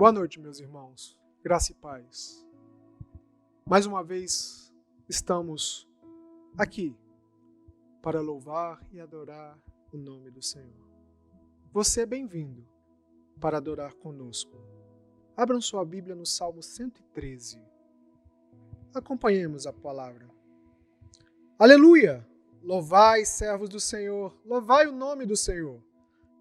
Boa noite, meus irmãos. Graça e paz. Mais uma vez estamos aqui para louvar e adorar o nome do Senhor. Você é bem-vindo para adorar conosco. Abram sua Bíblia no Salmo 113. Acompanhemos a palavra. Aleluia! Louvai, servos do Senhor, louvai o nome do Senhor.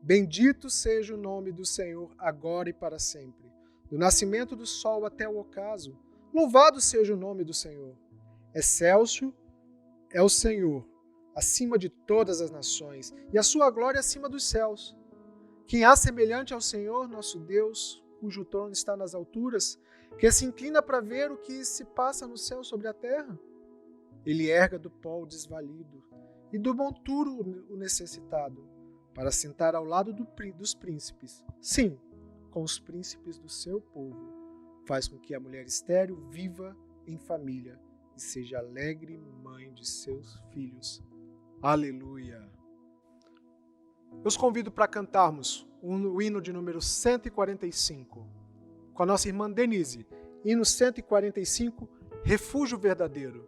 Bendito seja o nome do Senhor, agora e para sempre. Do nascimento do sol até o ocaso, louvado seja o nome do Senhor. Excelso é o Senhor, acima de todas as nações, e a sua glória acima dos céus. Quem há semelhante ao Senhor, nosso Deus, cujo trono está nas alturas, que se inclina para ver o que se passa no céu sobre a terra? Ele erga do pó o desvalido, e do monturo o necessitado, para sentar ao lado dos príncipes. Sim, com os príncipes do seu povo. Faz com que a mulher estéril viva em família e seja alegre mãe de seus filhos. Aleluia! Eu os convido para cantarmos o hino de número 145, com a nossa irmã Denise. Hino 145, Refúgio Verdadeiro.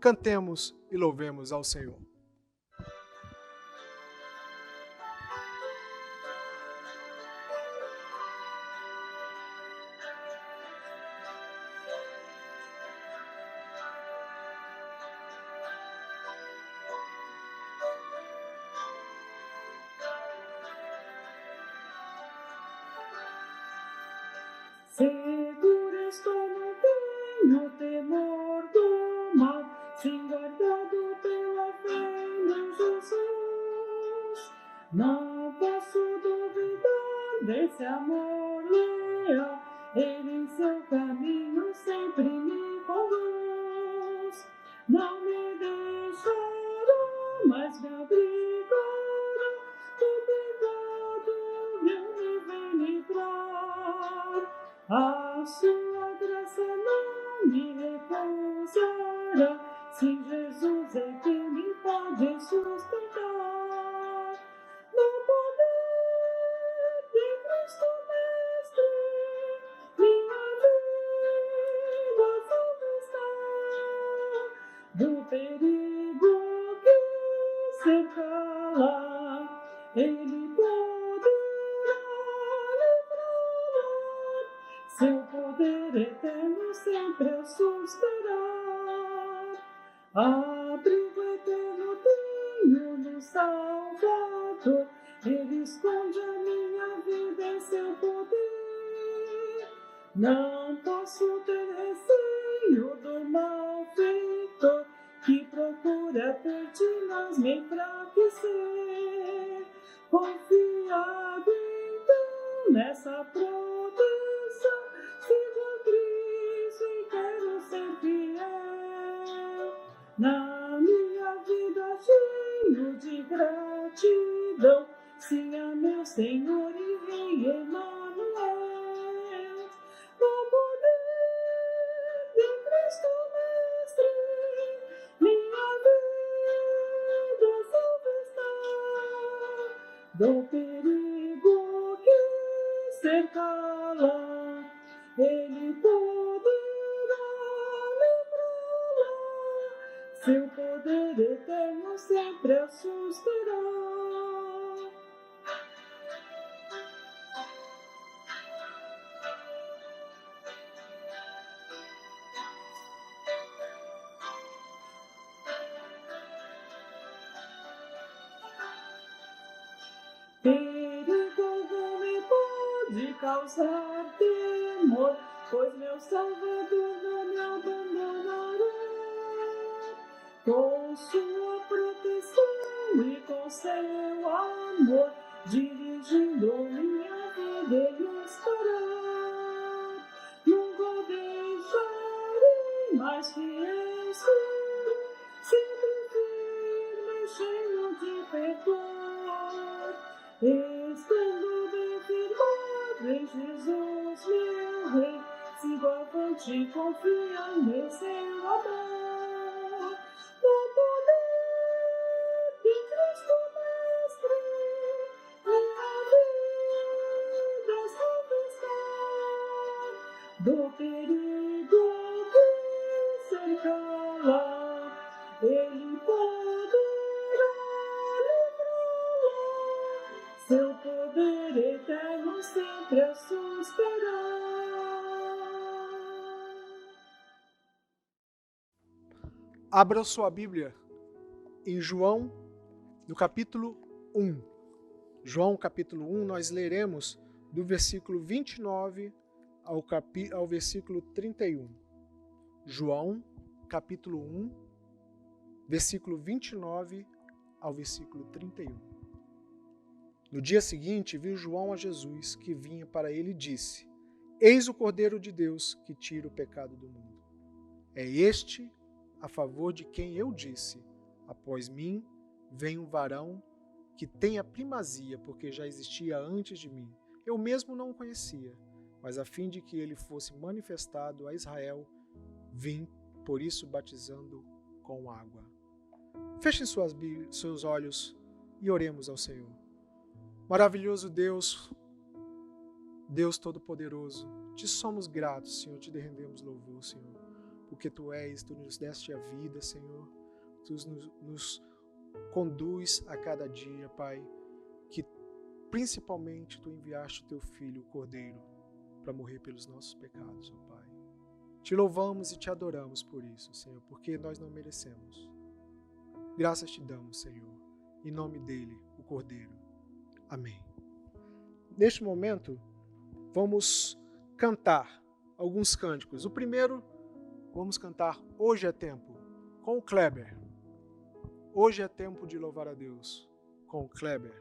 Cantemos e louvemos ao Senhor. Seguro estou, não tenho temor do mal, sim guardado pela fé em Jesus. Não posso duvidar desse amor leal, Ele em seu caminho sempre me conduz. Não me deixará, mas me abrigará, do pecado meu me vem livrar. A sua graça não me recusará, sim, Jesus é quem me pode sustentar. No poder de Cristo Mestre, minha vida salva está. Do perigo que cerca-la, Ele poderá livrar. Seu poder eterno sempre a susterá. Abrigo eterno tenho no Salvador, Ele esconde a minha vida em seu poder. Não posso ter receio do malfeitor, que procura pertinaz me enfraquecer. Confiado então nessa proteção, sigo a Cristo e quero ser fiel. Na minha vida cheio de gratidão, sim a meu Senhor e Rei Emanuel. No poder de Cristo Mestre, minha vida salva está. Do perigo que cerca-la, Ele poderá livrá-la. Seu poder eterno sempre a susterá. Perigo algum me pode causar temor, pois meu Salvador não me abandonará. Com sua proteção e com seu amor, dirigindo minha vida Ele estará. Nunca o deixarei, mais fiel serei, sempre firme, cheio de perdão. Estando bem firmado em Jesus, meu Rei, sigo avante confiando em seu amor. No poder de Cristo Mestre, minha vida salva está. do perigo que cercá-la, Ele poderá livrá-la, seu poder eterno sempre a susterá. Abra sua Bíblia em João, no capítulo 1. João, capítulo 1, nós leremos do versículo 29 ao versículo 31. João, capítulo 1, versículo 29 ao versículo 31. No dia seguinte, viu João a Jesus, que vinha para ele e disse: Eis o Cordeiro de Deus, que tira o pecado do mundo. É este a favor de quem eu disse: após mim vem um varão que tem a primazia, porque já existia antes de mim. Eu mesmo não o conhecia, mas a fim de que ele fosse manifestado a Israel, vim, por isso, batizando com água. Fechem seus olhos e oremos ao Senhor. Maravilhoso Deus, Deus Todo-Poderoso, te somos gratos, Senhor, te rendemos louvor, Senhor, porque Tu nos deste a vida, Senhor, Tu nos conduz a cada dia, Pai, que principalmente Tu enviaste o Teu Filho, o Cordeiro, para morrer pelos nossos pecados, ó Pai. Te louvamos e Te adoramos por isso, Senhor, porque nós não merecemos. Graças Te damos, Senhor, em nome dEle, o Cordeiro. Amém. Neste momento, vamos cantar alguns cânticos. O primeiro, vamos cantar Hoje é Tempo, com o Kleber. Hoje é tempo de louvar a Deus, com o Kleber.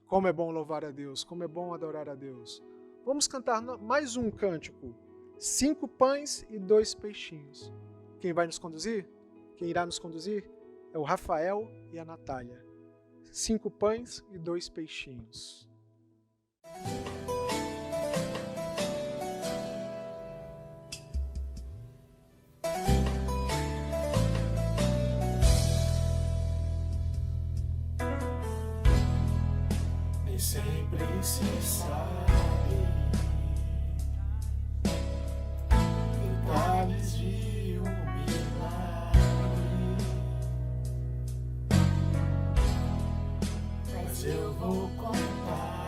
Como é bom louvar a Deus, como é bom adorar a Deus. Vamos cantar mais um cântico. 5 pães e 2 peixinhos. Quem vai nos conduzir? Quem irá nos conduzir? É o Rafael e a Natália. 5 pães e 2 peixinhos. Sempre se sabe detalhes de milagre, mas eu vou contar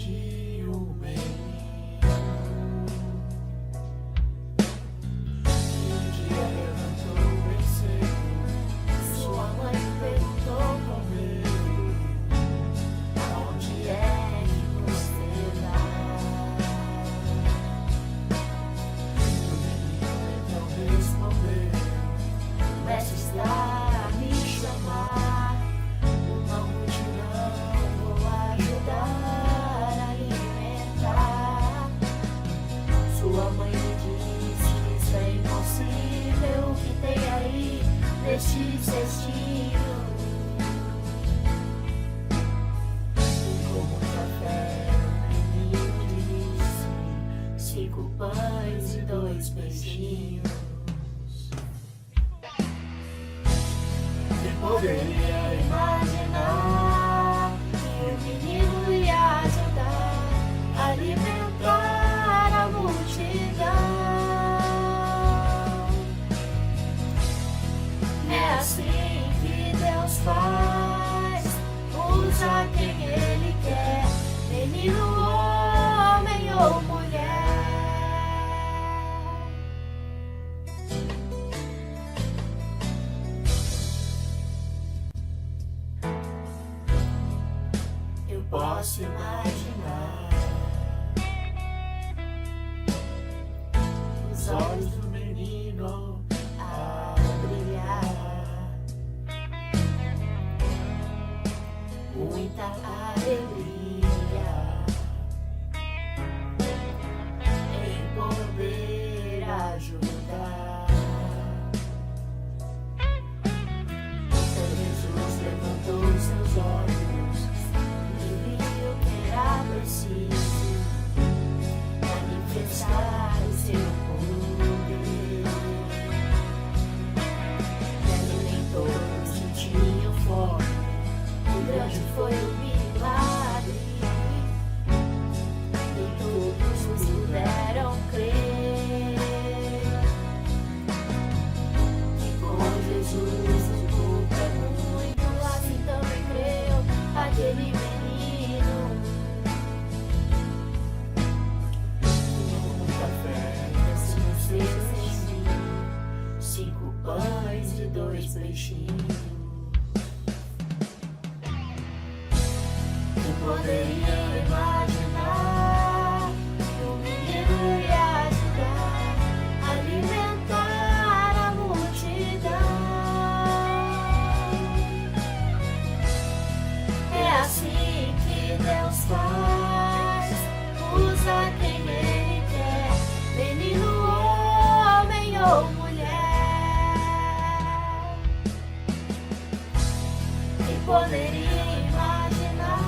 de um menino. E um dia levantou bem cedo, Sua mãe perguntou com medo, onde é que você vai? o menino então respondeu: O mestre está a me chamar. Uma multidão vou ajudar a alimentar. Sua mãe me disse que isso é impossível. O que tem aí neste cestinho? com muita fé, o menino disse: 5 pães e 2 peixinhos. quem poderia Imaginar que o menino ia ajudar a alimentar a multidão. É assim que Deus faz, usa quem Ele quer, menino, homem ou mulher. Eu posso imaginar os olhos do menino a brilhar, muita alegria em poder ajudar. Então Jesus levantou seus olhos e viu que era preciso manifestar o seu poder. E alimentou os que tinham fome. O grande foi o milagre, e todos puderam crer que com Jesus o pouco é muito, assim também creu aquele menino. com muita fé, Assim fez 5 pães e 2 peixinhos. Quem poderia imaginar que o menino ia ajudar a alimentar a multidão? É assim que Deus faz, usa quem Ele quer, menino, homem ou mulher. Quem poderia imaginar?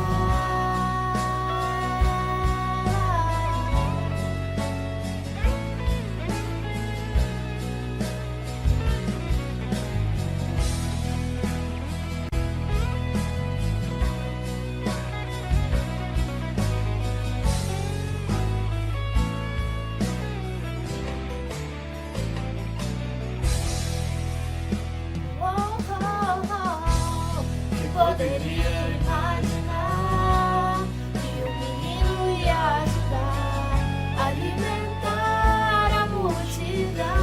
Que poderia imaginar que o menino ia ajudar a alimentar a multidão?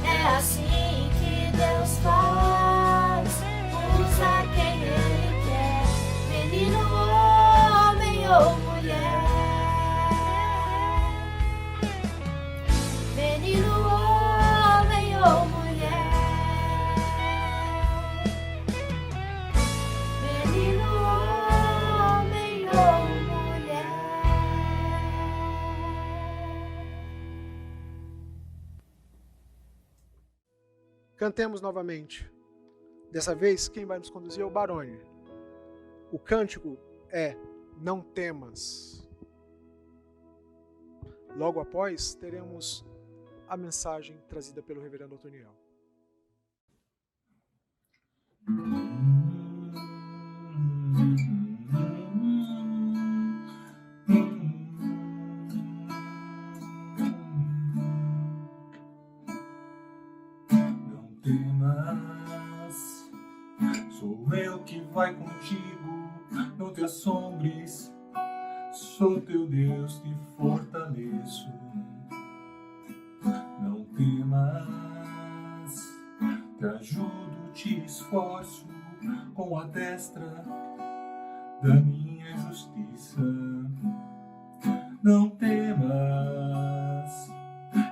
É assim que Deus faz, usa quem Ele quer, menino, homem ou mulher. Menino, homem ou mulher. Menino, homem ou mulher. Cantemos novamente. Dessa vez, quem vai nos conduzir é o Baroni. O cântico é Não Temas. Logo após, teremos a mensagem trazida pelo reverendo Otoniel. não temas, sou Sou eu que vai contigo, não te assombres. Sou teu Deus, te fortaleço. Não temas, te ajudo, te esforço com a destra da minha justiça. Não temas,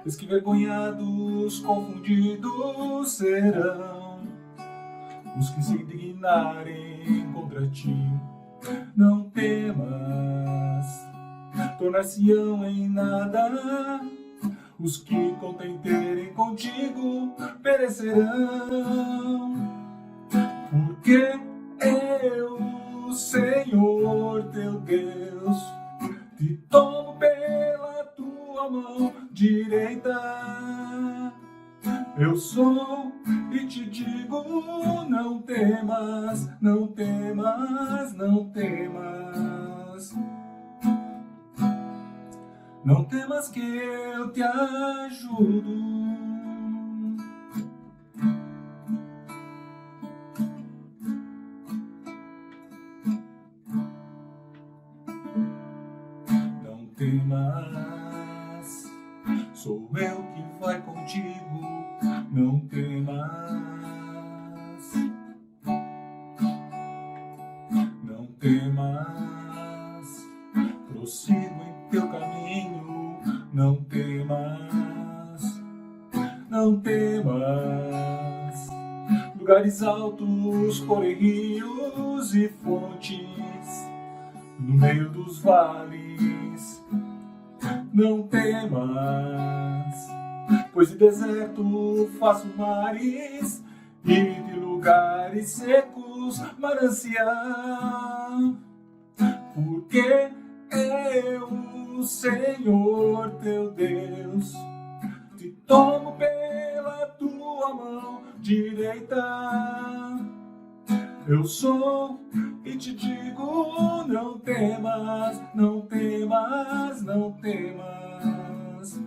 eis que vergonhados, confundidos serão os que se indignarem contra ti. Não temas, tornar-se-ão em nada os que contenderem contigo perecerão. Porque eu, Senhor teu Deus, te tomo pela tua mão direita. Eu sou e te digo, não temas, não temas, não temas. Não temas que eu te ajudo. Não temas, sou eu que vai contigo. Não temas. Não temas, prossigo em teu caminho. Não temas, não temas. Lugares altos, porém rios e fontes, no meio dos vales. Não temas, pois de deserto faço mares e de lugares secos manancial. Porque eu, Senhor teu Deus, te tomo pela tua mão direita. Eu sou e te digo, não temas, não temas, não temas.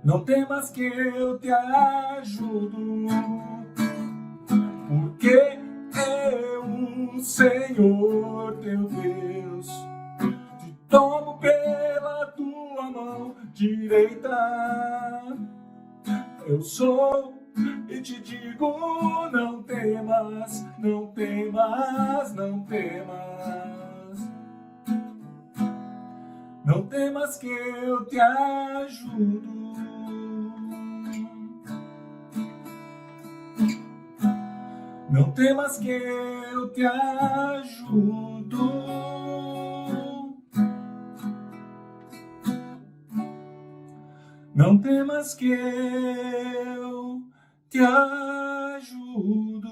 Não temas que eu te ajudo, porque eu, Senhor teu Deus, te tomo pela tua mão direita. Eu sou e te digo, não temas, não temas, não temas. Não temas que eu te ajudo. Não temas que eu te ajudo. Não temas que eu te ajudo.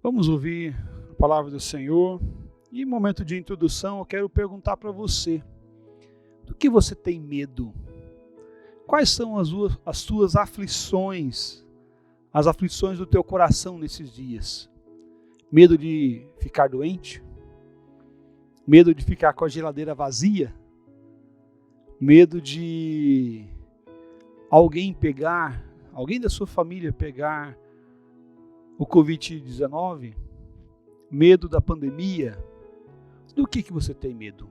Vamos ouvir a palavra do Senhor. E em momento de introdução, eu quero perguntar para você: do que você tem medo? Quais são as suas aflições, as aflições do teu coração nesses dias? Medo de ficar doente? Medo de ficar com a geladeira vazia? Medo de alguém da sua família pegar o Covid-19? Medo da pandemia? Do que você tem medo?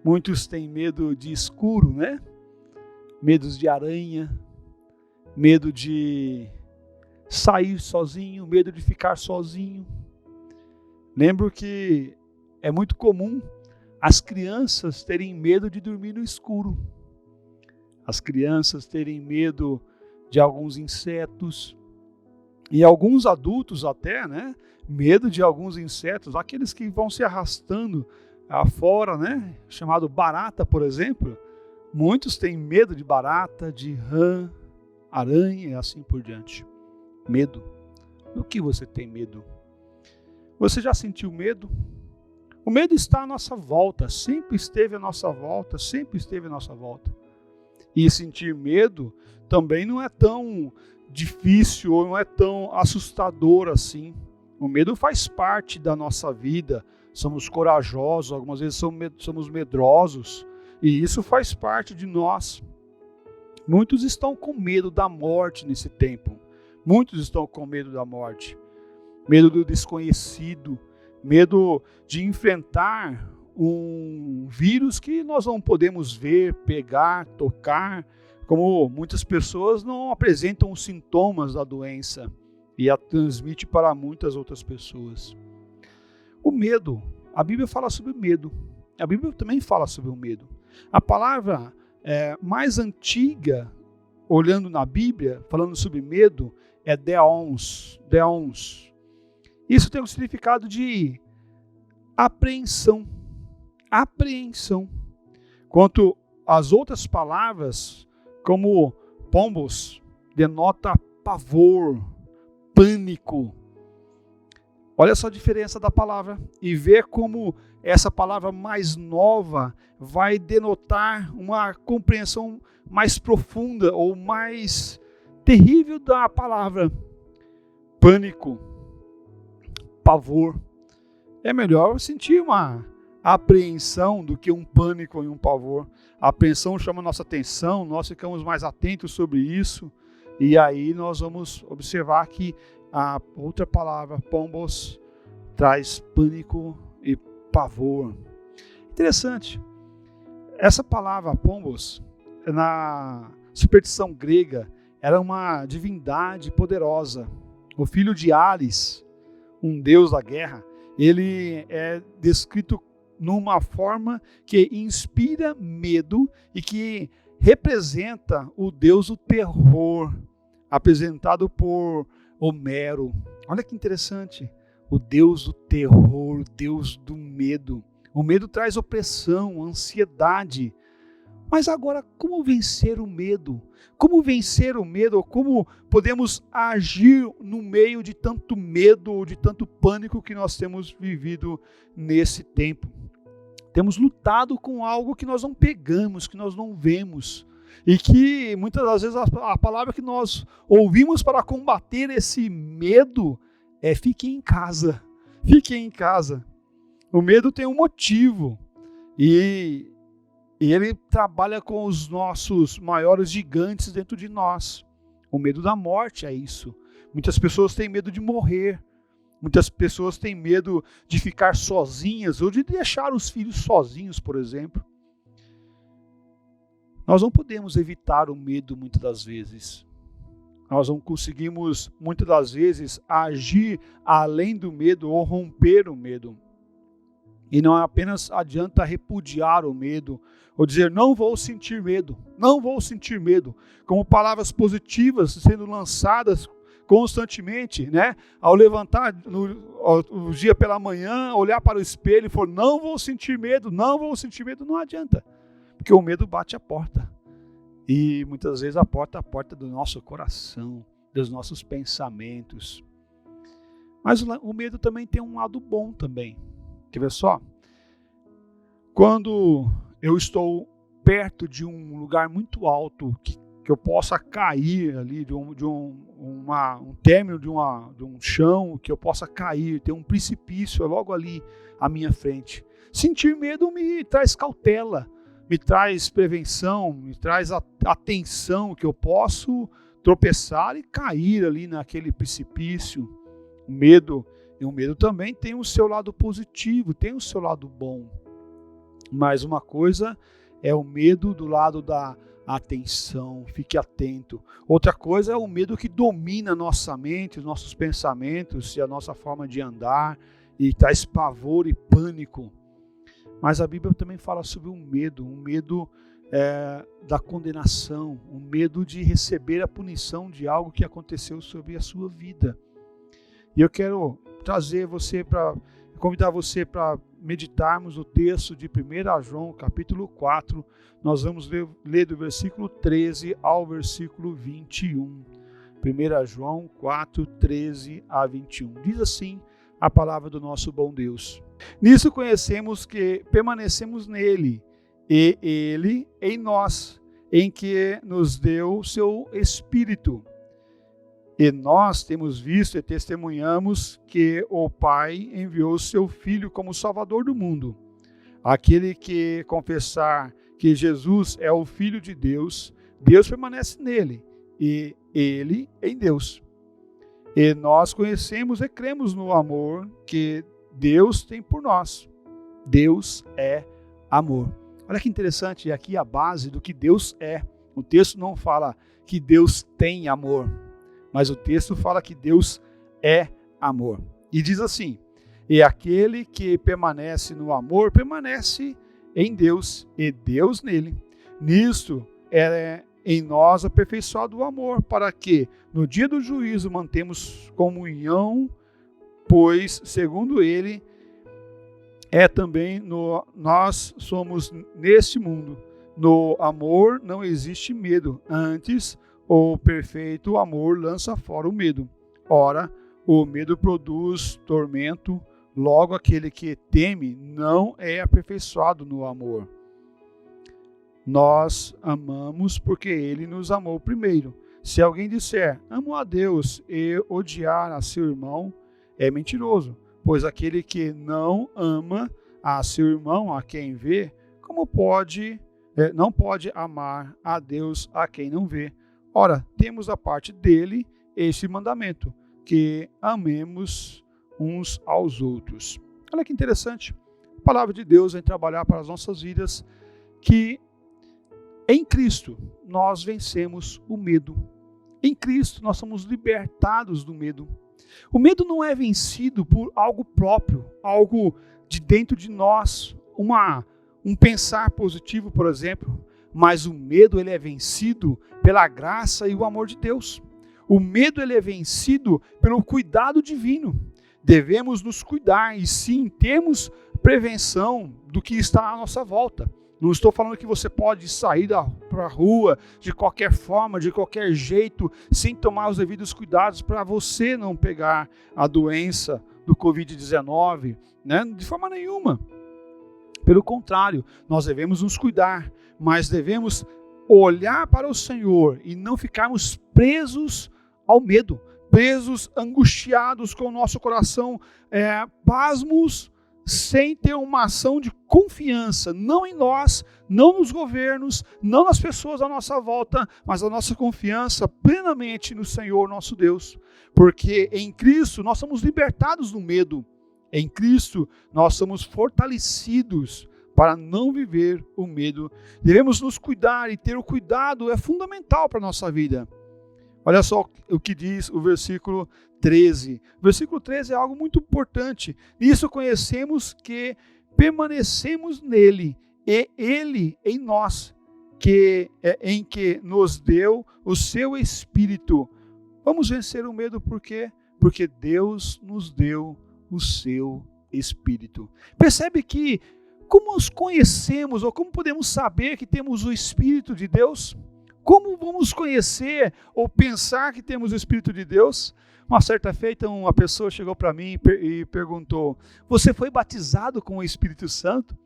Muitos têm medo de escuro, né? Medos de aranha, medo de sair sozinho, medo de ficar sozinho. Lembro que é muito comum as crianças terem medo de dormir no escuro. As crianças terem medo de alguns insetos. E alguns adultos até, né? Medo de alguns insetos, aqueles que vão se arrastando afora, né? Chamado barata, por exemplo. Muitos têm medo de barata, de rã, aranha e assim por diante. Medo. Do que você tem medo? Você já sentiu medo? O medo está à nossa volta, sempre esteve à nossa volta, sempre esteve à nossa volta. E sentir medo também não é tão difícil ou não é tão assustador assim. O medo faz parte da nossa vida. Somos corajosos, algumas vezes somos medrosos. E isso faz parte de nós. Muitos estão com medo da morte nesse tempo. Muitos estão com medo da morte. Medo do desconhecido. Medo de enfrentar um vírus que nós não podemos ver, pegar, tocar. Como muitas pessoas não apresentam os sintomas da doença e a transmite para muitas outras pessoas. O medo. A Bíblia fala sobre o medo. A Bíblia também fala sobre o medo. A palavra mais antiga, olhando na Bíblia, falando sobre medo, é deons. Isso tem um significado de apreensão. Apreensão. Quanto às outras palavras, como pombos, denota pavor, pânico. Olha só a diferença da palavra e ver como essa palavra mais nova vai denotar uma compreensão mais profunda ou mais terrível da palavra. Pânico, pavor. É melhor sentir uma apreensão do que um pânico e um pavor. A apreensão chama a nossa atenção, nós ficamos mais atentos sobre isso e aí nós vamos observar que a outra palavra, pombos, traz pânico e pavor. Interessante. Essa palavra, pombos, na superstição grega, era uma divindade poderosa. O filho de Ares, um deus da guerra, ele é descrito numa forma que inspira medo e que representa o deus do terror, apresentado por Homero. Olha que interessante. O Deus do terror, o Deus do medo. O medo traz opressão, ansiedade. Mas agora, como vencer o medo? Como vencer o medo? Como podemos agir no meio de tanto medo ou de tanto pânico que nós temos vivido nesse tempo? Temos lutado com algo que nós não pegamos, que nós não vemos. E que muitas das vezes a palavra que nós ouvimos para combater esse medo é fique em casa. Fique em casa. O medo tem um motivo. E ele trabalha com os nossos maiores gigantes dentro de nós. O medo da morte é isso. Muitas pessoas têm medo de morrer. Muitas pessoas têm medo de ficar sozinhas ou de deixar os filhos sozinhos, por exemplo. Nós não podemos evitar o medo muitas das vezes. Nós não conseguimos muitas das vezes agir além do medo ou romper o medo. E não apenas adianta repudiar o medo ou dizer não vou sentir medo, não vou sentir medo, como palavras positivas sendo lançadas constantemente, né? Ao levantar no dia pela manhã, olhar para o espelho e falar não vou sentir medo, não adianta. Porque o medo bate a porta. E muitas vezes a porta do nosso coração, dos nossos pensamentos. Mas o medo também tem um lado bom também. Quer ver só? Quando eu estou perto de um lugar muito alto, que eu possa cair ali de um término de um chão, que eu possa cair, ter um precipício logo ali à minha frente. Sentir medo me traz cautela. Me traz prevenção, me traz atenção que eu posso tropeçar e cair ali naquele precipício. O medo também tem o seu lado positivo, tem o seu lado bom. Mas uma coisa é o medo do lado da atenção, fique atento. Outra coisa é o medo que domina a nossa mente, os nossos pensamentos e a nossa forma de andar e traz pavor e pânico. Mas a Bíblia também fala sobre um medo da condenação, um medo de receber a punição de algo que aconteceu sobre a sua vida. E eu quero convidar você para meditarmos o texto de 1 João, capítulo 4. Nós vamos ler do versículo 13 ao versículo 21. 1 João 4, 13 a 21. Diz assim a palavra do nosso bom Deus. Nisso conhecemos que permanecemos nele, e ele em nós, em que nos deu o seu Espírito. E nós temos visto e testemunhamos que o Pai enviou o seu Filho como Salvador do mundo. Aquele que confessar que Jesus é o Filho de Deus, Deus permanece nele e ele em Deus. E nós conhecemos e cremos no amor que Deus tem por nós. Deus é amor. Olha que interessante, aqui a base do que Deus é. O texto não fala que Deus tem amor, mas o texto fala que Deus é amor. E diz assim: e aquele que permanece no amor, permanece em Deus e Deus nele. Nisto é em nós aperfeiçoado o amor, para que no dia do juízo mantemos comunhão, pois segundo ele também nós somos neste mundo. No amor não existe medo, antes o perfeito amor lança fora o medo. Ora, o medo produz tormento, logo aquele que teme não é aperfeiçoado no amor. Nós amamos porque ele nos amou primeiro. Se alguém disser, amo a Deus, e odiar a seu irmão, é mentiroso, pois aquele que não ama a seu irmão, a quem vê, não pode amar a Deus a quem não vê. Ora, temos da parte dele este mandamento, que amemos uns aos outros. Olha que interessante. A palavra de Deus vem trabalhar para as nossas vidas que em Cristo nós vencemos o medo. Em Cristo nós somos libertados do medo. O medo não é vencido por algo próprio, algo de dentro de nós, um pensar positivo, por exemplo, mas o medo ele é vencido pela graça e o amor de Deus. O medo ele é vencido pelo cuidado divino. Devemos nos cuidar e sim termos prevenção do que está à nossa volta. Não estou falando que você pode sair para a rua de qualquer forma, de qualquer jeito, sem tomar os devidos cuidados para você não pegar a doença do Covid-19, né? De forma nenhuma. Pelo contrário, nós devemos nos cuidar, mas devemos olhar para o Senhor e não ficarmos presos ao medo, presos, angustiados com o nosso coração, pasmos, sem ter uma ação de confiança, não em nós, não nos governos, não nas pessoas à nossa volta, mas a nossa confiança plenamente no Senhor nosso Deus, porque em Cristo nós somos libertados do medo, em Cristo nós somos fortalecidos para não viver o medo. Devemos nos cuidar e ter o cuidado é fundamental para a nossa vida. Olha só o que diz o versículo 13. O versículo 13 é algo muito importante. Nisso conhecemos que permanecemos nele e ele em nós, em que nos deu o seu Espírito. Vamos vencer o medo por quê? Porque Deus nos deu o seu Espírito. Percebe que como os conhecemos ou como podemos saber que temos o Espírito de Deus? Como vamos conhecer ou pensar que temos o Espírito de Deus? Uma certa feita, uma pessoa chegou para mim e perguntou: você foi batizado com o Espírito Santo?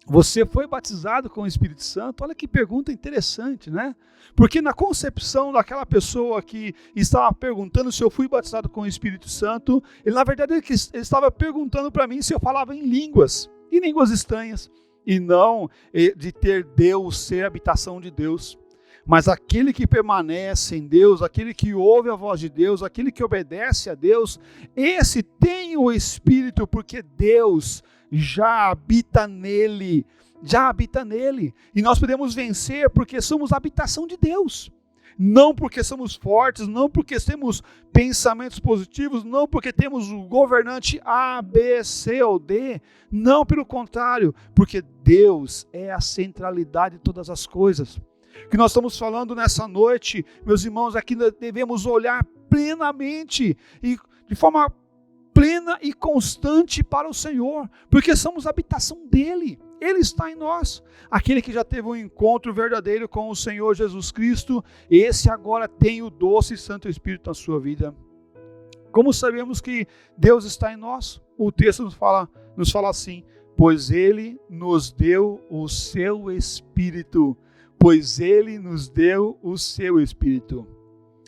Você foi batizado com o Espírito Santo? Olha que pergunta interessante, né? Porque na concepção daquela pessoa que estava perguntando se eu fui batizado com o Espírito Santo, na verdade ele estava perguntando para mim se eu falava em línguas estranhas, e não de ter Deus, ser a habitação de Deus. Mas aquele que permanece em Deus, aquele que ouve a voz de Deus, aquele que obedece a Deus, esse tem o Espírito, porque Deus já habita nele. E nós podemos vencer porque somos a habitação de Deus. Não porque somos fortes, não porque temos pensamentos positivos, não porque temos o governante A, B, C ou D. Não, pelo contrário, porque Deus é a centralidade de todas as coisas. O que nós estamos falando nessa noite, meus irmãos, é que devemos olhar plenamente e de forma plena e constante para o Senhor, porque somos a habitação dele. Ele está em nós. Aquele que já teve um encontro verdadeiro com o Senhor Jesus Cristo, esse agora tem o doce e Santo Espírito na sua vida. Como sabemos que Deus está em nós? O texto nos fala assim: pois ele nos deu o seu Espírito. Pois ele nos deu o seu Espírito.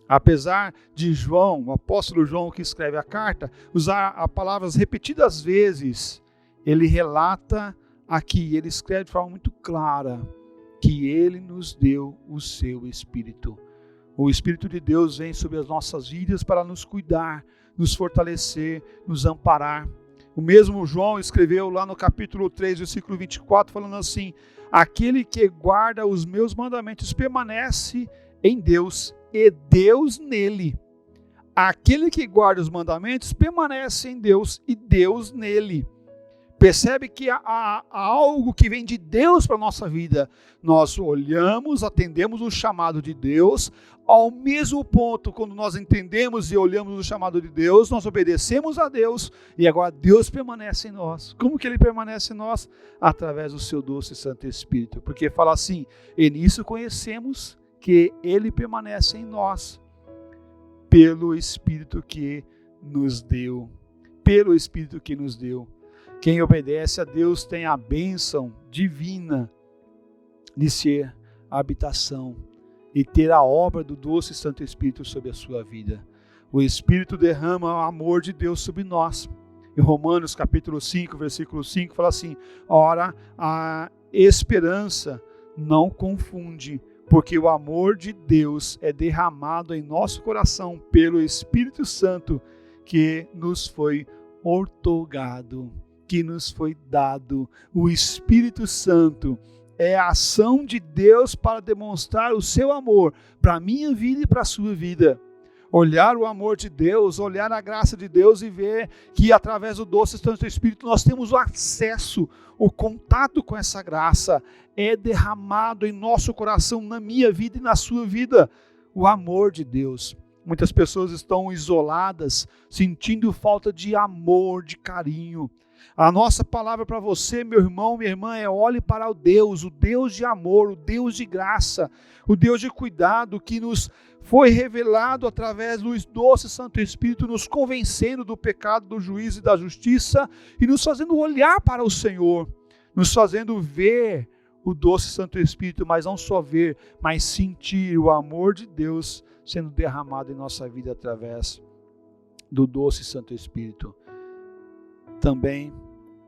Apesar de João, o apóstolo João que escreve a carta, usar as palavras repetidas vezes, ele relata aqui, ele escreve de forma muito clara, que Ele nos deu o seu Espírito. O Espírito de Deus vem sobre as nossas vidas para nos cuidar, nos fortalecer, nos amparar. O mesmo João escreveu lá no capítulo 3, versículo 24, falando assim: aquele que guarda os meus mandamentos permanece em Deus e Deus nele. Aquele que guarda os mandamentos permanece em Deus e Deus nele. Percebe que há algo que vem de Deus para a nossa vida. Nós olhamos, atendemos o chamado de Deus. Ao mesmo ponto, quando nós entendemos e olhamos o chamado de Deus, nós obedecemos a Deus e agora Deus permanece em nós. Como que Ele permanece em nós? Através do seu doce Santo Espírito. Porque fala assim: e nisso conhecemos que Ele permanece em nós pelo Espírito que nos deu. Pelo Espírito que nos deu. Quem obedece a Deus tem a bênção divina de ser a habitação e ter a obra do doce Santo Espírito sobre a sua vida. O Espírito derrama o amor de Deus sobre nós. Em Romanos capítulo 5, versículo 5, fala assim: ora, a esperança não confunde, porque o amor de Deus é derramado em nosso coração pelo Espírito Santo que nos foi outorgado, que nos foi dado. O Espírito Santo é a ação de Deus para demonstrar o seu amor para a minha vida e para a sua vida. Olhar o amor de Deus, olhar a graça de Deus e ver que através do doce Santo Espírito nós temos o acesso, o contato com essa graça é derramado em nosso coração, na minha vida e na sua vida. O amor de Deus. Muitas pessoas estão isoladas, sentindo falta de amor, de carinho. A nossa palavra para você, meu irmão, minha irmã, é: olhe para o Deus de amor, o Deus de graça, o Deus de cuidado que nos foi revelado através do doce Santo Espírito, nos convencendo do pecado, do juízo e da justiça e nos fazendo olhar para o Senhor, nos fazendo ver o doce Santo Espírito, mas não só ver, mas sentir o amor de Deus sendo derramado em nossa vida através do doce Santo Espírito. Também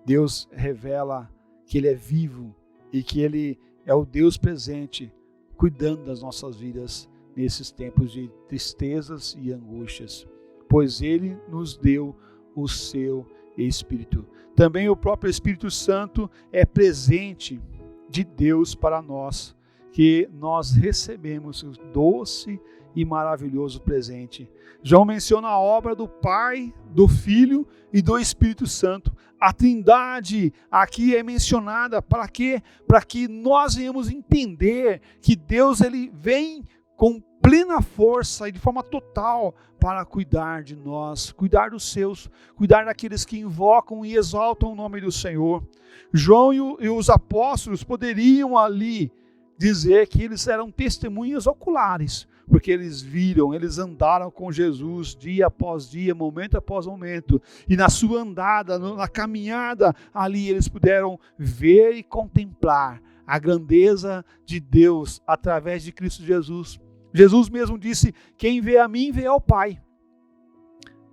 Deus revela que Ele é vivo e que Ele é o Deus presente, cuidando das nossas vidas nesses tempos de tristezas e angústias, pois Ele nos deu o seu Espírito. Também o próprio Espírito Santo é presente de Deus para nós, que nós recebemos o doce e maravilhoso presente. João menciona a obra do Pai, do Filho e do Espírito Santo. A Trindade aqui é mencionada para quê? Para que nós venhamos entender que Deus ele vem com plena força e de forma total para cuidar de nós, cuidar dos seus, cuidar daqueles que invocam e exaltam o nome do Senhor. João e os apóstolos poderiam ali dizer que eles eram testemunhas oculares, porque eles viram, eles andaram com Jesus dia após dia, momento após momento, e na sua andada, na caminhada ali eles puderam ver e contemplar a grandeza de Deus através de Cristo Jesus. Jesus mesmo disse: quem vê a mim vê ao Pai.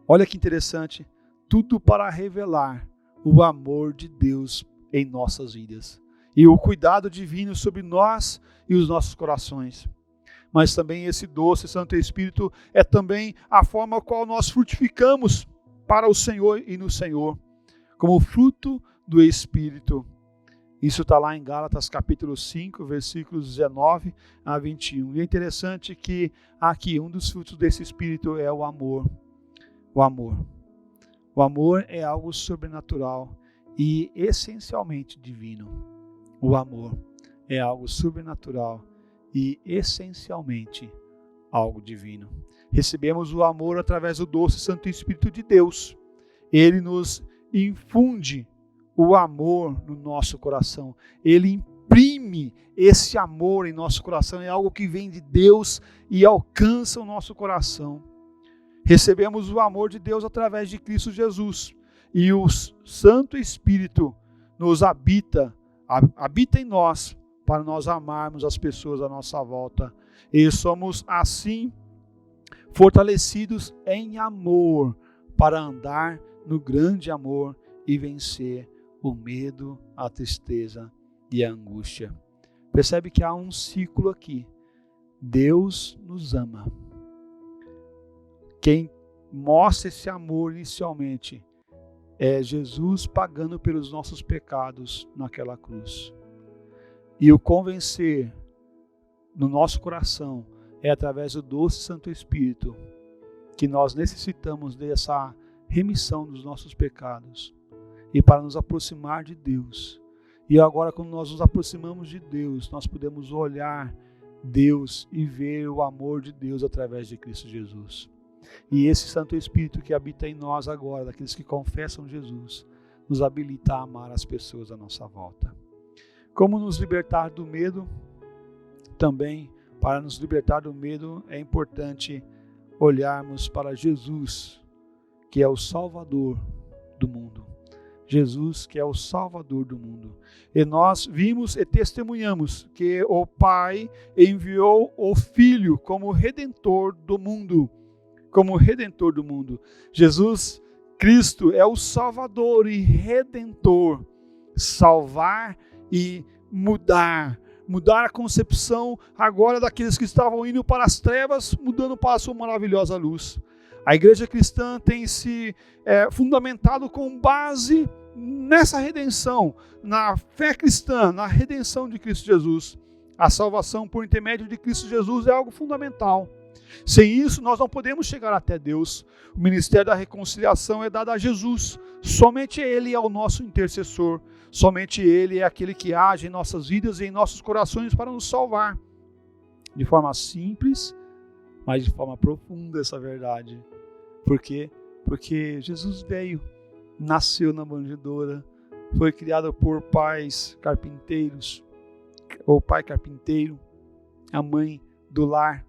Olha que interessante, tudo para revelar o amor de Deus em nossas vidas e o cuidado divino sobre nós e os nossos corações. Mas também esse doce Santo Espírito é também a forma qual nós frutificamos para o Senhor e no Senhor, como fruto do Espírito. Isso está lá em Gálatas capítulo 5, versículos 19 a 21. E é interessante que aqui um dos frutos desse Espírito é o amor. O amor. O amor é algo sobrenatural e essencialmente divino. O amor é algo sobrenatural e essencialmente algo divino. Recebemos o amor através do doce Santo Espírito de Deus. Ele nos infunde o amor no nosso coração. Ele imprime esse amor em nosso coração. É algo que vem de Deus e alcança o nosso coração. Recebemos o amor de Deus através de Cristo Jesus. E o Santo Espírito nos habita em nós, para nós amarmos as pessoas à nossa volta. E somos assim fortalecidos em amor, para andar no grande amor e vencer o medo, a tristeza e a angústia. Percebe que há um ciclo aqui. Deus nos ama. Quem mostra esse amor inicialmente é Jesus pagando pelos nossos pecados naquela cruz. E o convencer no nosso coração é através do doce Santo Espírito que nós necessitamos dessa remissão dos nossos pecados e para nos aproximar de Deus. E agora, quando nós nos aproximamos de Deus, nós podemos olhar Deus e ver o amor de Deus através de Cristo Jesus. E esse Santo Espírito que habita em nós agora, daqueles que confessam Jesus, nos habilita a amar as pessoas à nossa volta. Como nos libertar do medo? Também, para nos libertar do medo, é importante olharmos para Jesus, que é o Salvador do mundo. Jesus, que é o Salvador do mundo. E nós vimos e testemunhamos que o Pai enviou o Filho como Redentor do mundo. Como Redentor do mundo. Jesus Cristo é o Salvador e Redentor. Salvar e mudar. Mudar a concepção agora daqueles que estavam indo para as trevas, mudando para a sua maravilhosa luz. A igreja cristã tem se fundamentado com base nessa redenção, na fé cristã, na redenção de Cristo Jesus. A salvação por intermédio de Cristo Jesus é algo fundamental. Sem isso, nós não podemos chegar até Deus. O ministério da reconciliação é dado a Jesus. Somente Ele é o nosso intercessor. Somente Ele é aquele que age em nossas vidas e em nossos corações para nos salvar. De forma simples, mas de forma profunda essa verdade. Por quê? Porque Jesus veio, nasceu na manjedoura, foi criado por pais carpinteiros, ou pai carpinteiro, a mãe do lar.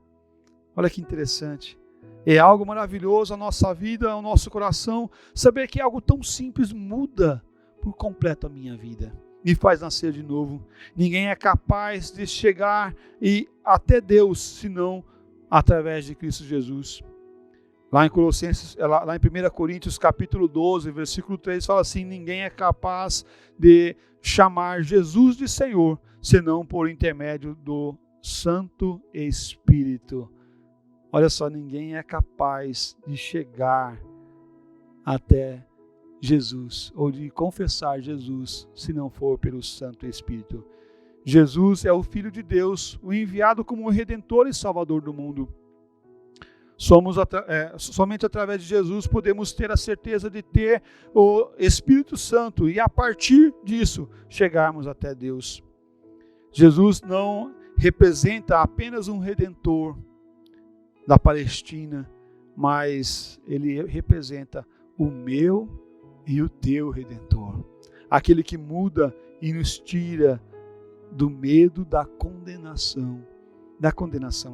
Olha que interessante. É algo maravilhoso a nossa vida, ao nosso coração, saber que algo tão simples muda por completo a minha vida. Me faz nascer de novo. Ninguém é capaz de chegar até Deus, senão através de Cristo Jesus. Lá em Colossenses, lá em 1 Coríntios capítulo 12, versículo 3, fala assim: ninguém é capaz de chamar Jesus de Senhor, senão por intermédio do Santo Espírito. Olha só, ninguém é capaz de chegar até Jesus, ou de confessar Jesus, se não for pelo Santo Espírito. Jesus é o Filho de Deus, o enviado como Redentor e Salvador do mundo. Somente através de Jesus podemos ter a certeza de ter o Espírito Santo e a partir disso chegarmos até Deus. Jesus não representa apenas um Redentor da Palestina, mas Ele representa o meu e o teu Redentor. Aquele que muda e nos tira do medo da condenação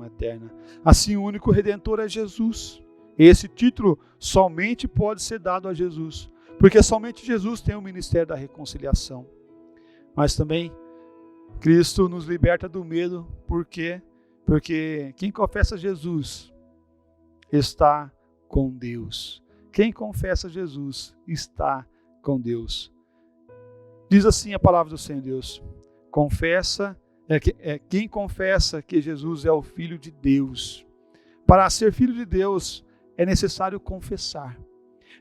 eterna. Assim, o único Redentor é Jesus. Esse título somente pode ser dado a Jesus, porque somente Jesus tem o ministério da reconciliação. Mas também, Cristo nos liberta do medo, por quê? Porque quem confessa Jesus está com Deus. Quem confessa Jesus está com Deus. Diz assim a palavra do Senhor Deus: quem confessa que Jesus é o Filho de Deus. Para ser filho de Deus é necessário confessar.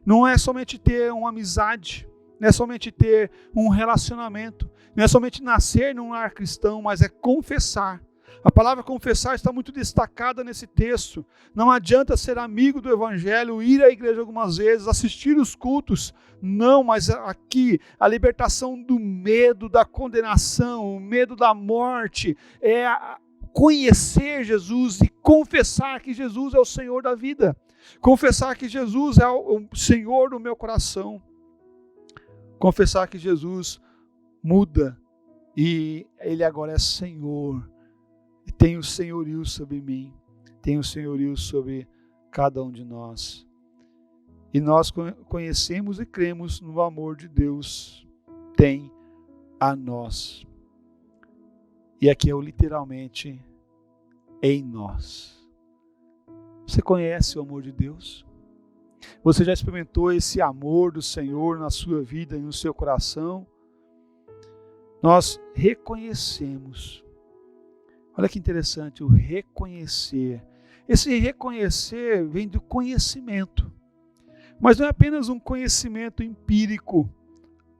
Não é somente ter uma amizade, não é somente ter um relacionamento, não é somente nascer num lar cristão, mas é confessar. A palavra confessar está muito destacada nesse texto. Não adianta ser amigo do Evangelho, ir à igreja algumas vezes, assistir os cultos. Não, mas aqui a libertação do medo, da condenação, o medo da morte, é conhecer Jesus e confessar que Jesus é o Senhor da vida. Confessar que Jesus é o Senhor do meu coração. Confessar que Jesus muda e Ele agora é Senhor. E tem o senhorio sobre mim, tem o senhorio sobre cada um de nós. E nós conhecemos e cremos no amor de Deus tem a nós. E aqui é o literalmente em nós. Você conhece o amor de Deus? Você já experimentou esse amor do Senhor na sua vida e no seu coração? Nós reconhecemos Olha que interessante, o reconhecer. Esse reconhecer vem do conhecimento. Mas não é apenas um conhecimento empírico,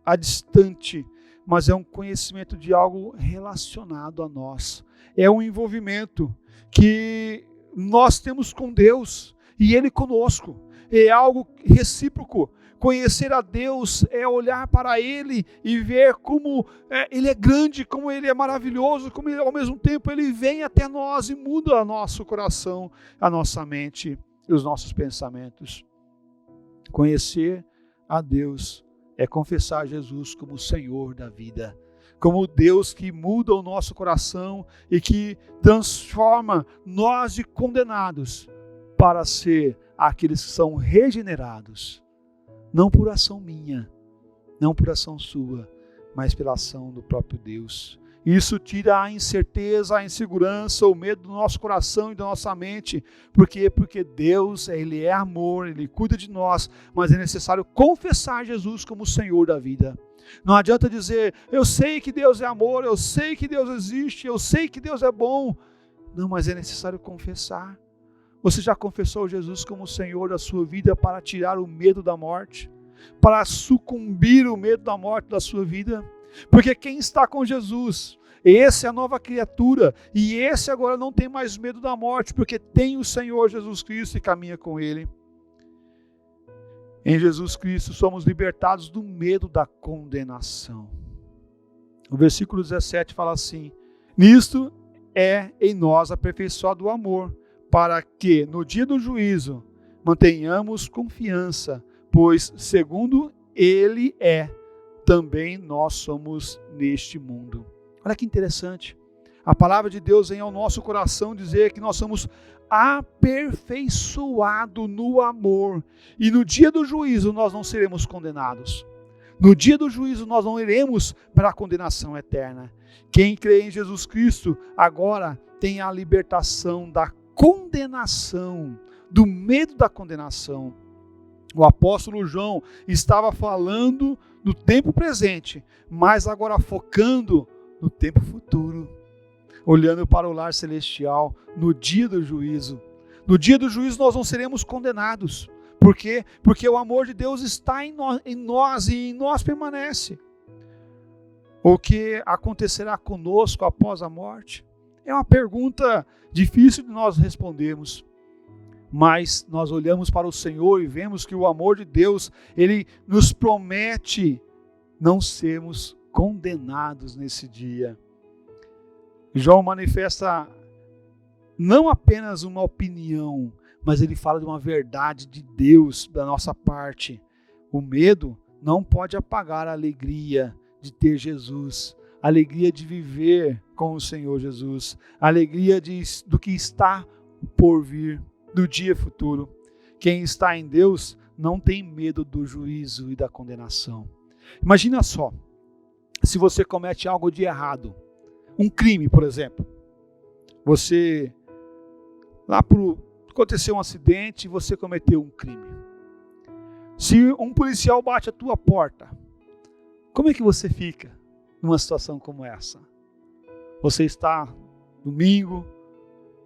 a distante, mas é um conhecimento de algo relacionado a nós. É um envolvimento que nós temos com Deus e Ele conosco. É algo recíproco. Conhecer a Deus é olhar para Ele e ver como Ele é grande, como Ele é maravilhoso, como Ele, ao mesmo tempo Ele vem até nós e muda o nosso coração, a nossa mente e os nossos pensamentos. Conhecer a Deus é confessar Jesus como o Senhor da vida, como Deus que muda o nosso coração e que transforma nós de condenados para ser aqueles que são regenerados. Não por ação minha, não por ação sua, mas pela ação do próprio Deus. Isso tira a incerteza, a insegurança, o medo do nosso coração e da nossa mente. Por quê? Porque Deus, Ele é amor, Ele cuida de nós, mas é necessário confessar Jesus como o Senhor da vida. Não adianta dizer, eu sei que Deus é amor, eu sei que Deus existe, eu sei que Deus é bom. Não, mas é necessário confessar. Você já confessou Jesus como o Senhor da sua vida para tirar o medo da morte? Para sucumbir o medo da morte da sua vida? Porque quem está com Jesus, esse é a nova criatura, e esse agora não tem mais medo da morte, porque tem o Senhor Jesus Cristo e caminha com Ele. Em Jesus Cristo somos libertados do medo da condenação. O versículo 17 fala assim: nisto é em nós aperfeiçoado o amor, para que no dia do juízo mantenhamos confiança, pois segundo Ele é, também nós somos neste mundo. Olha que interessante. A palavra de Deus vem ao nosso coração dizer que nós somos aperfeiçoados no amor. E no dia do juízo nós não seremos condenados. No dia do juízo nós não iremos para a condenação eterna. Quem crê em Jesus Cristo agora tem a libertação da condenação, do medo da condenação. O apóstolo João estava falando no tempo presente, mas agora focando no tempo futuro, olhando para o lar celestial, no dia do juízo. No dia do juízo nós não seremos condenados. Por quê? Porque o amor de Deus está em nós e em nós permanece. O que acontecerá conosco após a morte? É uma pergunta difícil de nós respondermos. Mas nós olhamos para o Senhor e vemos que o amor de Deus, Ele nos promete não sermos condenados nesse dia. João manifesta não apenas uma opinião, mas ele fala de uma verdade de Deus da nossa parte. O medo não pode apagar a alegria de ter Jesus, a alegria de viver com o Senhor Jesus, a alegria do que está por vir, do dia futuro. Quem está em Deus não tem medo do juízo e da condenação. Imagina só, se você comete algo de errado, um crime, por exemplo. Aconteceu um acidente e você cometeu um crime. Se um policial bate a tua porta, como é que você fica numa situação como essa? Você está domingo,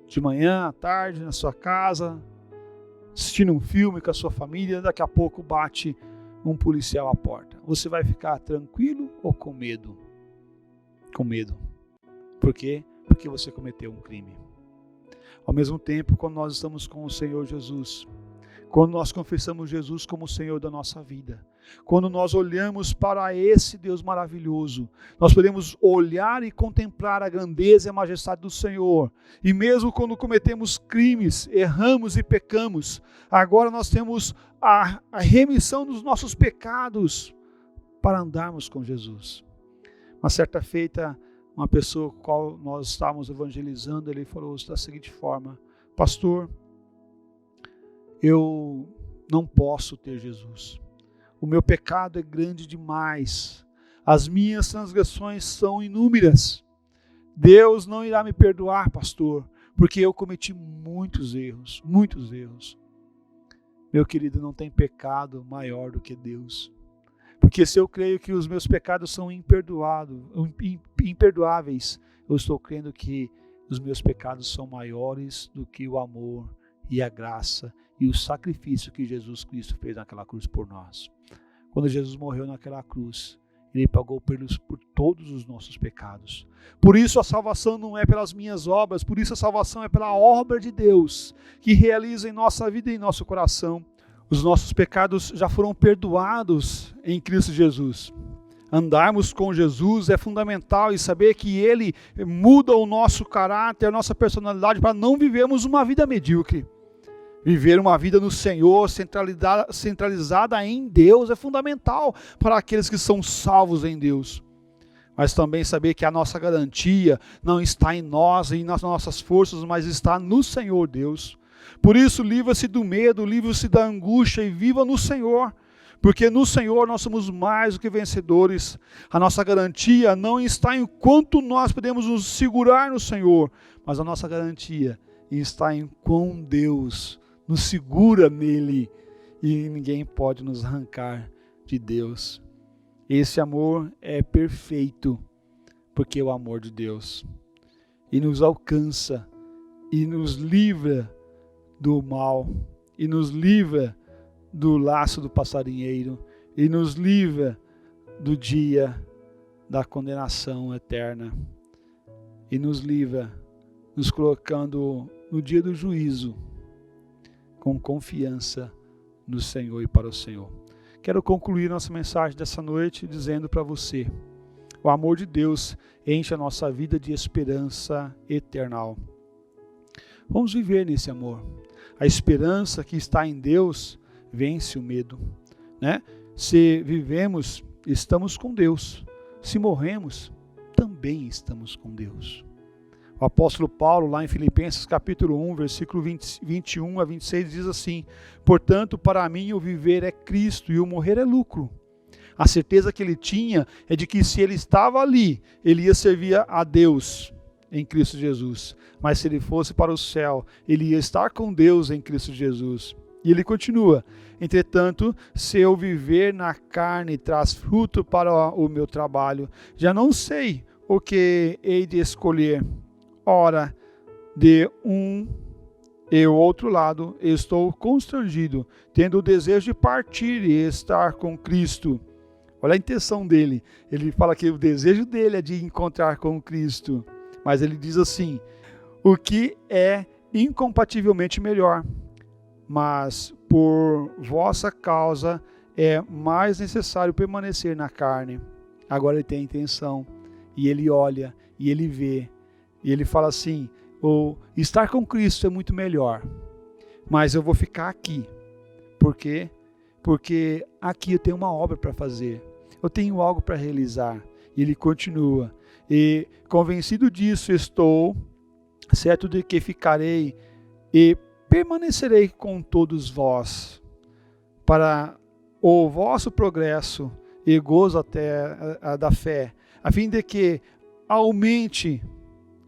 de manhã, à tarde, na sua casa, assistindo um filme com a sua família, daqui a pouco bate um policial à porta. Você vai ficar tranquilo ou com medo? Com medo. Por quê? Porque você cometeu um crime. Ao mesmo tempo, quando nós estamos com o Senhor Jesus, quando nós confessamos Jesus como o Senhor da nossa vida, quando nós olhamos para esse Deus maravilhoso, nós podemos olhar e contemplar a grandeza e a majestade do Senhor. E mesmo quando cometemos crimes, erramos e pecamos, agora nós temos a remissão dos nossos pecados para andarmos com Jesus. Uma certa feita, uma pessoa com a qual nós estávamos evangelizando, ele falou da seguinte forma: pastor, eu não posso ter Jesus. O meu pecado é grande demais. As minhas transgressões são inúmeras. Deus não irá me perdoar, pastor, porque eu cometi muitos erros, muitos erros. Meu querido, não tem pecado maior do que Deus. Porque se eu creio que os meus pecados são imperdoáveis, eu estou crendo que os meus pecados são maiores do que o amor e a graça e o sacrifício que Jesus Cristo fez naquela cruz por nós. Quando Jesus morreu naquela cruz, Ele pagou por todos os nossos pecados. Por isso a salvação não é pelas minhas obras, por isso a salvação é pela obra de Deus, que realiza em nossa vida e em nosso coração. Os nossos pecados já foram perdoados em Cristo Jesus. Andarmos com Jesus é fundamental e saber que Ele muda o nosso caráter, a nossa personalidade, para não vivermos uma vida medíocre. Viver uma vida no Senhor, centralizada em Deus, é fundamental para aqueles que são salvos em Deus. Mas também saber que a nossa garantia não está em nós e nas nossas forças, mas está no Senhor Deus. Por isso, livra-se do medo, livra-se da angústia e viva no Senhor. Porque no Senhor nós somos mais do que vencedores. A nossa garantia não está em quanto nós podemos nos segurar no Senhor, mas a nossa garantia está em quão Deus nos segura nele e ninguém pode nos arrancar de Deus. Esse amor é perfeito, porque é o amor de Deus. E nos alcança, e nos livra do mal, e nos livra do laço do passarinheiro, e nos livra do dia da condenação eterna, e nos livra, nos colocando no dia do juízo, com confiança no Senhor e para o Senhor. Quero concluir nossa mensagem dessa noite dizendo para você: o amor de Deus enche a nossa vida de esperança eternal. Vamos viver nesse amor. A esperança que está em Deus vence o medo, né? Se vivemos, estamos com Deus. Se morremos, também estamos com Deus. O apóstolo Paulo, lá em Filipenses capítulo 1, versículo 21 a 26, diz assim: portanto, para mim o viver é Cristo e o morrer é lucro. A certeza que ele tinha é de que se ele estava ali, ele ia servir a Deus em Cristo Jesus. Mas se ele fosse para o céu, ele ia estar com Deus em Cristo Jesus. E ele continua: entretanto, se eu viver na carne traz fruto para o meu trabalho, já não sei o que hei de escolher. Ora, de um e o outro lado, estou constrangido, tendo o desejo de partir e estar com Cristo. Olha a intenção dele. Ele fala que o desejo dele é de encontrar com Cristo. Mas ele diz assim: o que é incompativelmente melhor. Mas por vossa causa é mais necessário permanecer na carne. Agora ele tem a intenção. E ele olha, e ele vê. E ele fala assim: estar com Cristo é muito melhor, mas eu vou ficar aqui. Por quê? Porque aqui eu tenho uma obra para fazer, eu tenho algo para realizar. E ele continua: e convencido disso estou, certo de que ficarei e permanecerei com todos vós, para o vosso progresso e gozo até da fé, a fim de que aumente,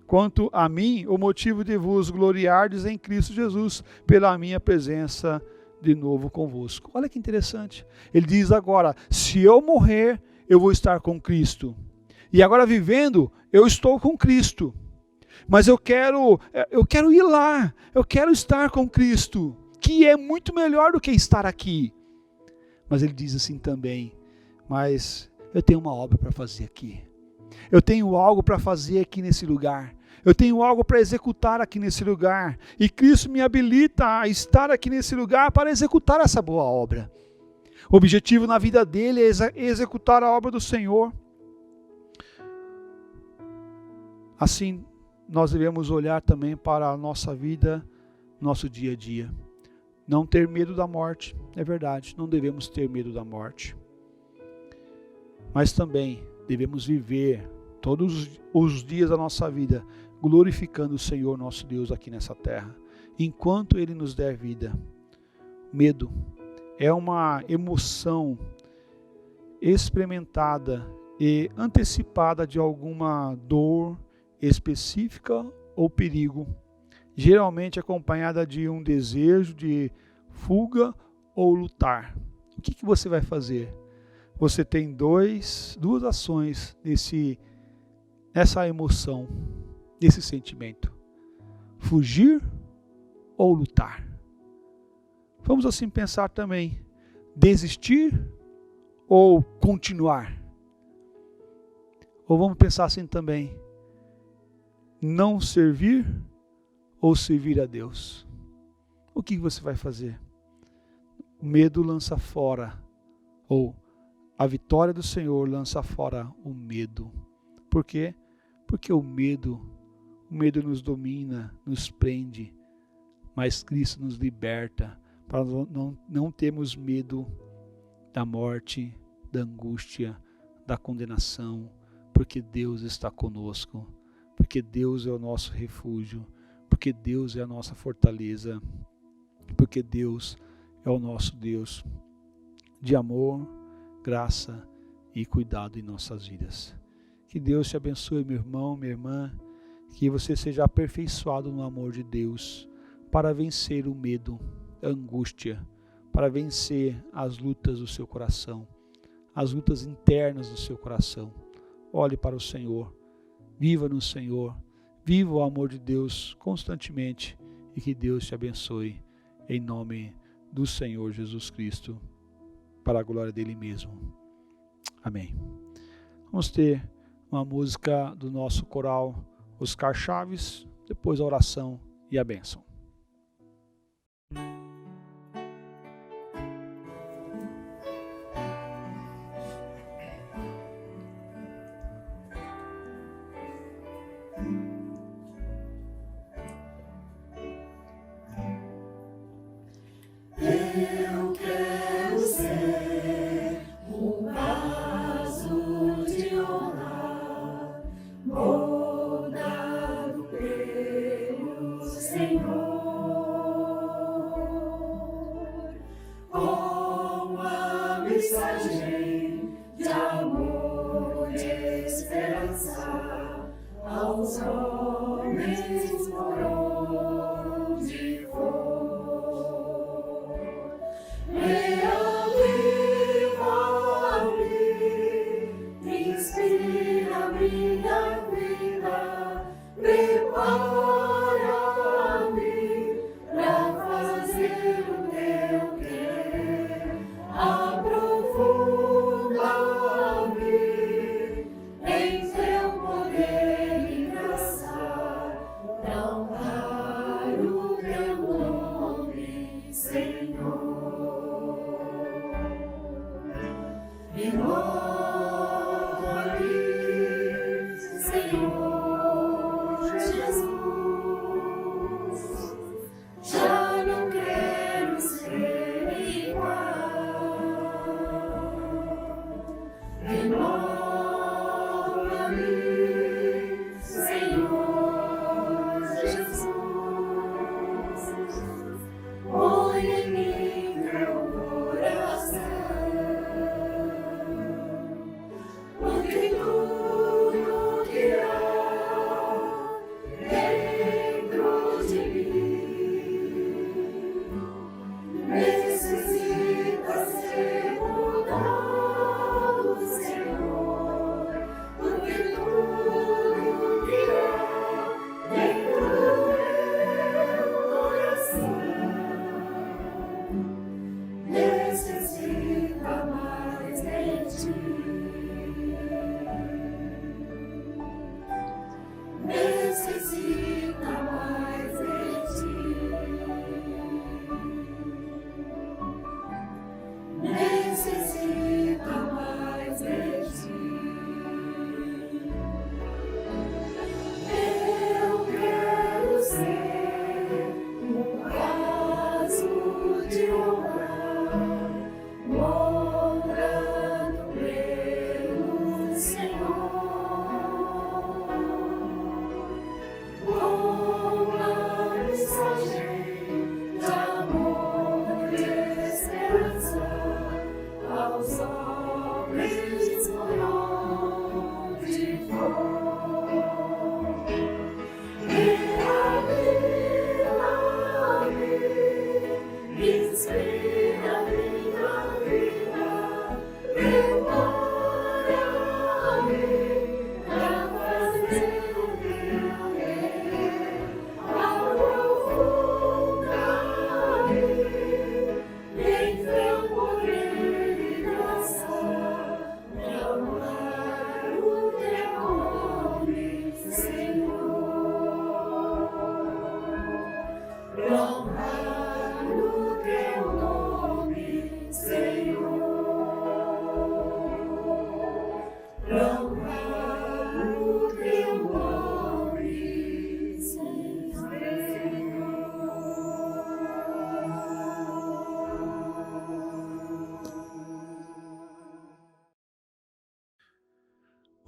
quanto a mim, o motivo de vos gloriardes em Cristo Jesus, pela minha presença de novo convosco. Olha que interessante. Ele diz agora: se eu morrer, eu vou estar com Cristo. E agora vivendo, eu estou com Cristo. Mas eu quero ir lá, eu quero estar com Cristo, que é muito melhor do que estar aqui. Mas ele diz assim também: mas eu tenho uma obra para fazer aqui. Eu tenho algo para fazer aqui nesse lugar. Eu tenho algo para executar aqui nesse lugar. E Cristo me habilita a estar aqui nesse lugar para executar essa boa obra. O objetivo na vida dele é executar a obra do Senhor. Assim, nós devemos olhar também para a nossa vida, nosso dia a dia. Não ter medo da morte, é verdade, não devemos ter medo da morte. Mas também devemos viver todos os dias da nossa vida glorificando o Senhor nosso Deus aqui nessa terra, enquanto Ele nos der vida. Medo é uma emoção experimentada e antecipada de alguma dor específica ou perigo, geralmente acompanhada de um desejo de fuga ou lutar. O que você vai fazer? Você tem duas ações nessa emoção. nesse sentimento? Fugir ou lutar? Vamos assim pensar também, desistir ou continuar? Ou vamos pensar assim também, não servir ou servir a Deus? O que você vai fazer? O medo lança fora, ou a vitória do Senhor lança fora o medo. Por quê? Porque o medo nos domina, nos prende, mas Cristo nos liberta, para não termos medo da morte, da angústia, da condenação, porque Deus está conosco, porque Deus é o nosso refúgio, porque Deus é a nossa fortaleza, porque Deus é o nosso Deus de amor, graça e cuidado em nossas vidas. Que Deus te abençoe, meu irmão, minha irmã, que você seja aperfeiçoado no amor de Deus para vencer o medo, a angústia, para vencer as lutas do seu coração, as lutas internas do seu coração. Olhe para o Senhor, viva no Senhor, viva o amor de Deus constantemente e que Deus te abençoe em nome do Senhor Jesus Cristo, para a glória dele mesmo. Amém. Vamos ter uma música do nosso coral Oscar Chaves, depois a oração e a bênção. Eu quero ser um vaso de honra, moldado pelo Senhor, com a mensagem de amor e esperança aos homens por onde for.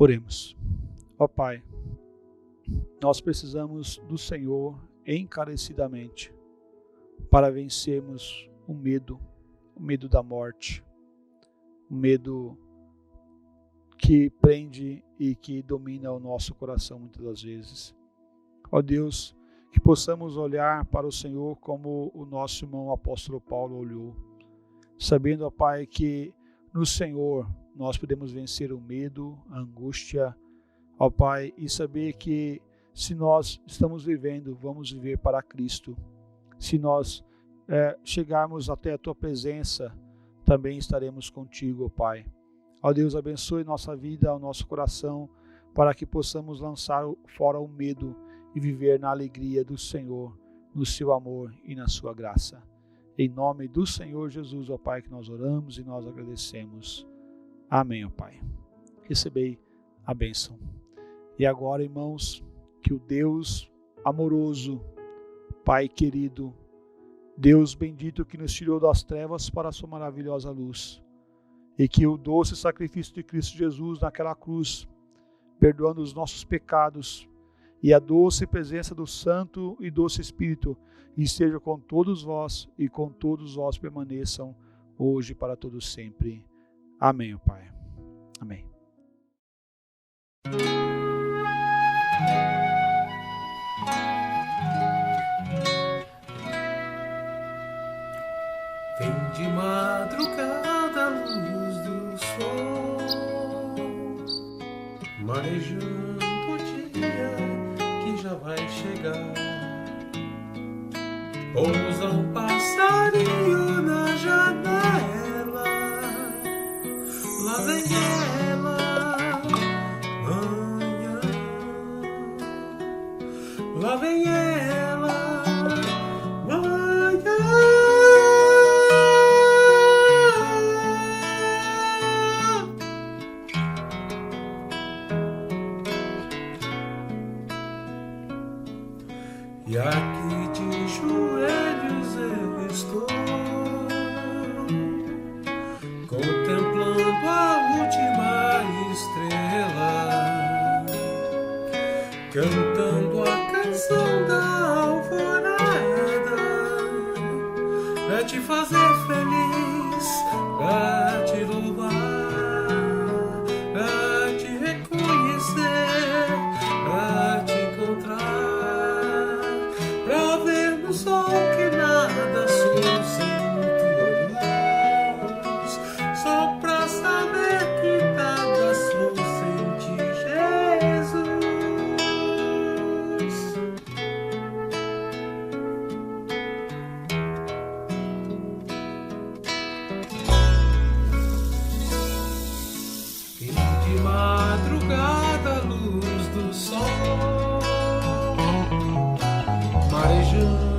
Oremos. Ó Pai, nós precisamos do Senhor encarecidamente para vencermos o medo da morte, o medo que prende e que domina o nosso coração muitas das vezes. Ó Deus, que possamos olhar para o Senhor como o nosso irmão apóstolo Paulo olhou, sabendo, ó Pai, que no Senhor nós podemos vencer o medo, a angústia, ó Pai, e saber que se nós estamos vivendo, vamos viver para Cristo. Se nós chegarmos até a Tua presença, também estaremos contigo, ó Pai. Ó Deus, abençoe nossa vida, o nosso coração, para que possamos lançar fora o medo e viver na alegria do Senhor, no seu amor e na sua graça. Em nome do Senhor Jesus, ó Pai, que nós oramos e nós agradecemos. Amém, ó Pai. Recebei a bênção. E agora, irmãos, que o Deus amoroso, Pai querido, Deus bendito que nos tirou das trevas para a sua maravilhosa luz, e que o doce sacrifício de Cristo Jesus naquela cruz, perdoando os nossos pecados, e a doce presença do Santo e doce Espírito esteja com todos vós e com todos vós permaneçam hoje para todos sempre. Amém, ó Pai. Amém. Vem de madrugada a luz do sol, marejando o dia que já vai chegar. Pousa um passarinho na janela, lá vem ela, manhã, lá vem ela, manhã. E aqui de joelhos eu estou, contemplando a última estrela, cantando a canção da alvorada, pra te fazer feliz, pra te louvar, pra te reconhecer, pra te encontrar. O sol que nada sou sem tua luz, só pra saber que nada sou sem ti, Jesus. E de madrugada a luz do sol, marejando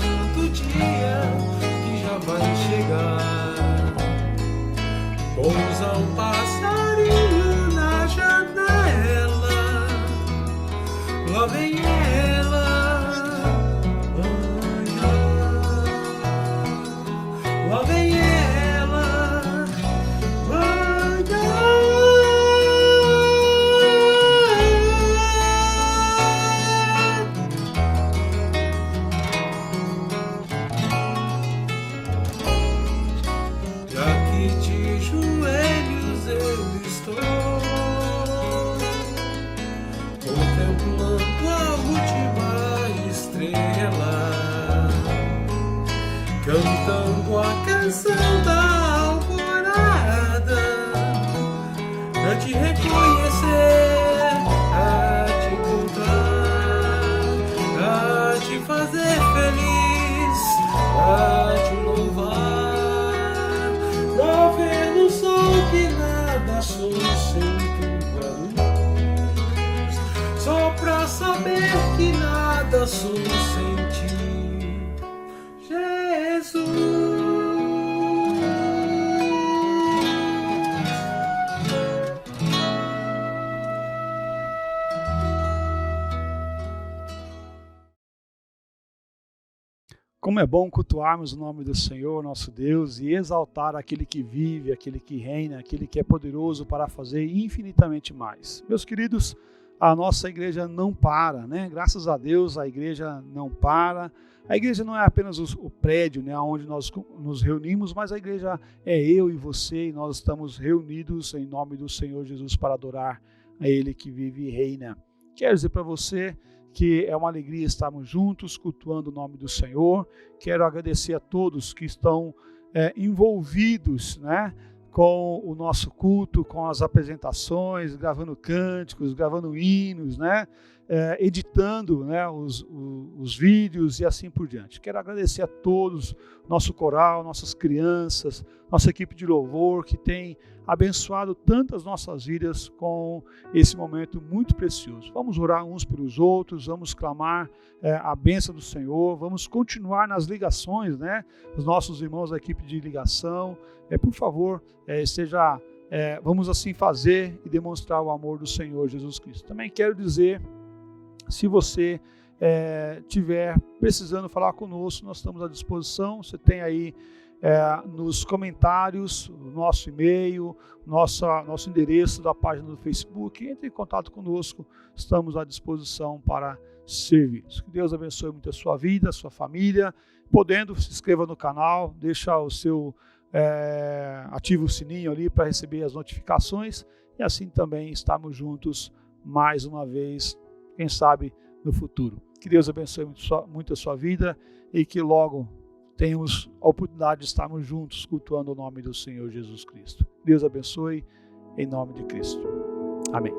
que já vai chegar. Pousa um passarinho na janela, lá vem ela, manhã, lá vem ela, manhã. Cantando a canção da alvorada, pra te reconhecer, pra te encontrar, pra te fazer feliz, pra te louvar, pra ver no sol que nada sou sem tua luz, só pra saber que nada sou sem ti, Jesus. Como é bom cultuarmos o nome do Senhor, nosso Deus, e exaltar aquele que vive, aquele que reina, aquele que é poderoso para fazer infinitamente mais. Meus queridos, a nossa igreja não para, né? Graças a Deus a igreja não para. A igreja não é apenas o prédio, né, onde nós nos reunimos, mas a igreja é eu e você, e nós estamos reunidos em nome do Senhor Jesus para adorar a Ele que vive e reina. Quero dizer para você que é uma alegria estarmos juntos, cultuando o nome do Senhor. Quero agradecer a todos que estão envolvidos, né, com o nosso culto, com as apresentações, gravando cânticos, gravando hinos, né, editando, né, os vídeos e assim por diante. Quero agradecer a todos, nosso coral, nossas crianças, nossa equipe de louvor, que tem abençoado tantas nossas vidas com esse momento muito precioso. Vamos orar uns pelos outros, vamos clamar a bênção do Senhor, vamos continuar nas ligações, né, os nossos irmãos da equipe de ligação. Por favor, vamos assim fazer e demonstrar o amor do Senhor Jesus Cristo. Também quero dizer, se você estiver precisando falar conosco, nós estamos à disposição. Você tem aí nos comentários o nosso e-mail, nosso endereço da página do Facebook. Entre em contato conosco, estamos à disposição para servir. Que Deus abençoe muito a sua vida, a sua família. Podendo, se inscreva no canal, deixa o seu ativa o sininho ali para receber as notificações e assim também estarmos juntos mais uma vez, quem sabe no futuro. Que Deus abençoe muito a sua vida e que logo tenhamos a oportunidade de estarmos juntos cultuando o nome do Senhor Jesus Cristo. Deus abençoe em nome de Cristo. Amém.